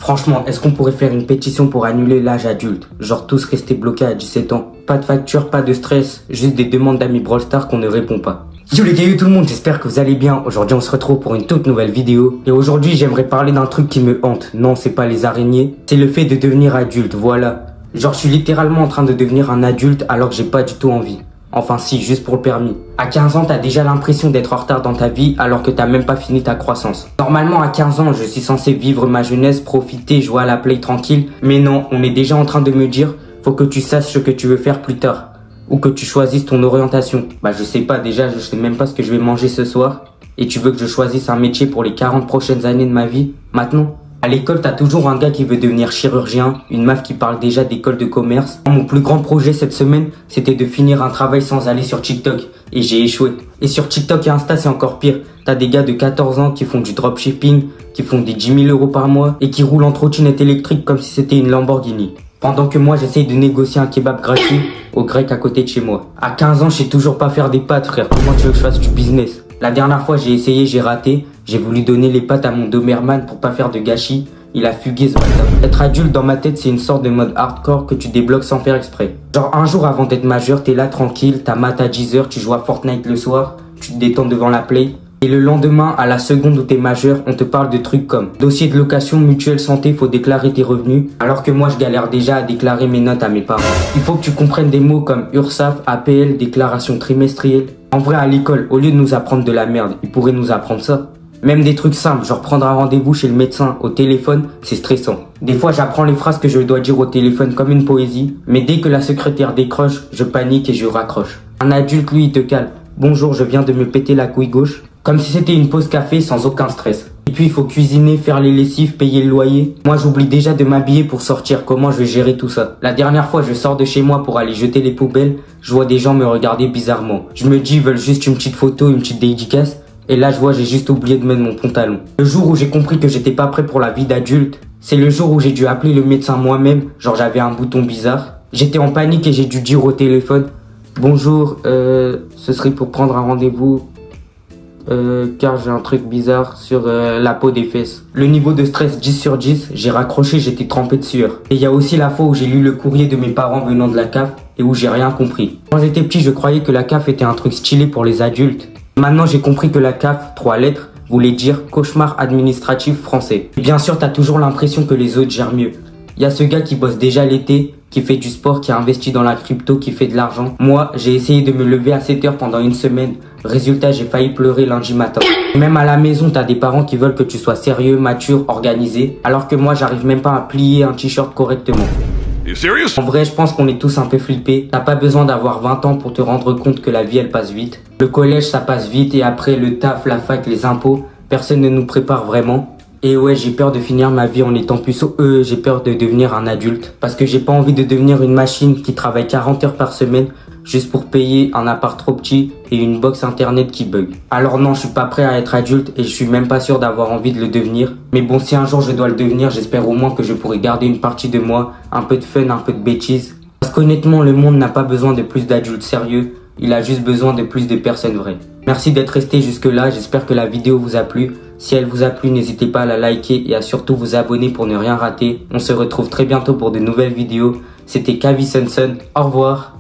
Franchement, est-ce qu'on pourrait faire une pétition pour annuler l'âge adulte? Genre tous rester bloqués à 17 ans. Pas de facture, pas de stress, juste des demandes d'amis Brawl Stars qu'on ne répond pas. Yo les gars, yo tout le monde, j'espère que vous allez bien. Aujourd'hui on se retrouve pour une toute nouvelle vidéo. Et aujourd'hui j'aimerais parler d'un truc qui me hante. Non, c'est pas les araignées, c'est le fait de devenir adulte, voilà. Genre je suis littéralement en train de devenir un adulte alors que j'ai pas du tout envie. Enfin si, juste pour le permis. À 15 ans, t'as déjà l'impression d'être en retard dans ta vie alors que t'as même pas fini ta croissance. Normalement à 15 ans, je suis censé vivre ma jeunesse, profiter, jouer à la play tranquille. Mais non, on est déjà en train de me dire, faut que tu saches ce que tu veux faire plus tard. Ou que tu choisisses ton orientation. Bah je sais pas, déjà je sais même pas ce que je vais manger ce soir. Et tu veux que je choisisse un métier pour les 40 prochaines années de ma vie, maintenant? À l'école, t'as toujours un gars qui veut devenir chirurgien, une meuf qui parle déjà d'école de commerce. Mon plus grand projet cette semaine, c'était de finir un travail sans aller sur TikTok. Et j'ai échoué. Et sur TikTok et Insta, c'est encore pire. T'as des gars de 14 ans qui font du dropshipping, qui font des 10 000 € par mois et qui roulent en trottinette électrique comme si c'était une Lamborghini. Pendant que moi, j'essaye de négocier un kebab gratuit au grec à côté de chez moi. À 15 ans, je sais toujours pas faire des pâtes, frère. Comment tu veux que je fasse du business? La dernière fois, j'ai essayé, j'ai raté. J'ai voulu donner les pâtes à mon Doberman pour pas faire de gâchis. Il a fugué ce bâtard. Être adulte dans ma tête, c'est une sorte de mode hardcore que tu débloques sans faire exprès. Genre un jour avant d'être majeur, t'es là tranquille, t'as mat à 10 h, tu joues à Fortnite le soir, tu te détends devant la play. Et le lendemain, à la seconde où t'es majeur, on te parle de trucs comme dossier de location, mutuelle santé, faut déclarer tes revenus. Alors que moi, je galère déjà à déclarer mes notes à mes parents. Il faut que tu comprennes des mots comme URSSAF, APL, déclaration trimestrielle. En vrai, à l'école, au lieu de nous apprendre de la merde, ils pourraient nous apprendre ça. Même des trucs simples, genre prendre un rendez-vous chez le médecin au téléphone, c'est stressant. Des fois, j'apprends les phrases que je dois dire au téléphone comme une poésie, mais dès que la secrétaire décroche, je panique et je raccroche. Un adulte, lui, il te calme. Bonjour, je viens de me péter la couille gauche. Comme si c'était une pause café sans aucun stress. Et puis, il faut cuisiner, faire les lessives, payer le loyer. Moi, j'oublie déjà de m'habiller pour sortir. Comment je vais gérer tout ça? La dernière fois, je sors de chez moi pour aller jeter les poubelles. Je vois des gens me regarder bizarrement. Je me dis, ils veulent juste une petite photo, une petite dédicace. Et là, je vois, j'ai juste oublié de mettre mon pantalon. Le jour où j'ai compris que j'étais pas prêt pour la vie d'adulte, c'est le jour où j'ai dû appeler le médecin moi-même. Genre, j'avais un bouton bizarre. J'étais en panique et j'ai dû dire au téléphone, bonjour, ce serait pour prendre un rendez-vous. Car j'ai un truc bizarre sur la peau des fesses. Le niveau de stress 10 sur 10, j'ai raccroché, j'étais trempé de sueur. Et il y a aussi la fois où j'ai lu le courrier de mes parents venant de la CAF et où j'ai rien compris. Quand j'étais petit, je croyais que la CAF était un truc stylé pour les adultes. Maintenant, j'ai compris que la CAF, 3 lettres, voulait dire cauchemar administratif français. Et bien sûr, t'as toujours l'impression que les autres gèrent mieux. Il y a ce gars qui bosse déjà l'été, qui fait du sport, qui a investi dans la crypto, qui fait de l'argent. Moi, j'ai essayé de me lever à 7 h pendant une semaine. Résultat, j'ai failli pleurer lundi matin. Même à la maison, t'as des parents qui veulent que tu sois sérieux, mature, organisé. Alors que moi, j'arrive même pas à plier un t-shirt correctement. En vrai, je pense qu'on est tous un peu flippés. T'as pas besoin d'avoir 20 ans pour te rendre compte que la vie, elle passe vite. Le collège, ça passe vite et après le taf, la fac, les impôts, personne ne nous prépare vraiment. Et ouais, j'ai peur de finir ma vie en étant puceau. J'ai peur de devenir un adulte. Parce que j'ai pas envie de devenir une machine qui travaille 40 heures par semaine juste pour payer un appart trop petit et une box internet qui bug. Alors non, je suis pas prêt à être adulte et je suis même pas sûr d'avoir envie de le devenir. Mais bon, si un jour je dois le devenir, j'espère au moins que je pourrai garder une partie de moi, un peu de fun, un peu de bêtises. Parce qu'honnêtement, le monde n'a pas besoin de plus d'adultes sérieux, il a juste besoin de plus de personnes vraies. Merci d'être resté jusque là, j'espère que la vidéo vous a plu. Si elle vous a plu, n'hésitez pas à la liker et à surtout vous abonner pour ne rien rater. On se retrouve très bientôt pour de nouvelles vidéos. C'était Kavi Sunsun, au revoir.